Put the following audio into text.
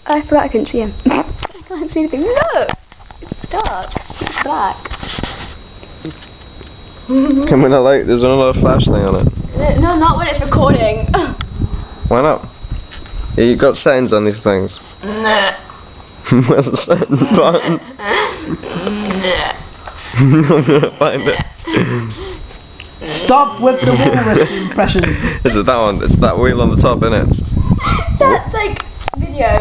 I forgot I couldn't see him. I can't see anything. Look! It's dark. It's black. Can we not like, there's another flash thing on it? No, not when it's recording. Why not? Yeah, you've got settings on these things. Nah. Where's the settings button? I'm gonna find it. Stop with the walrus impression. Is it that one? It's that wheel on the top, isn't it? That's like video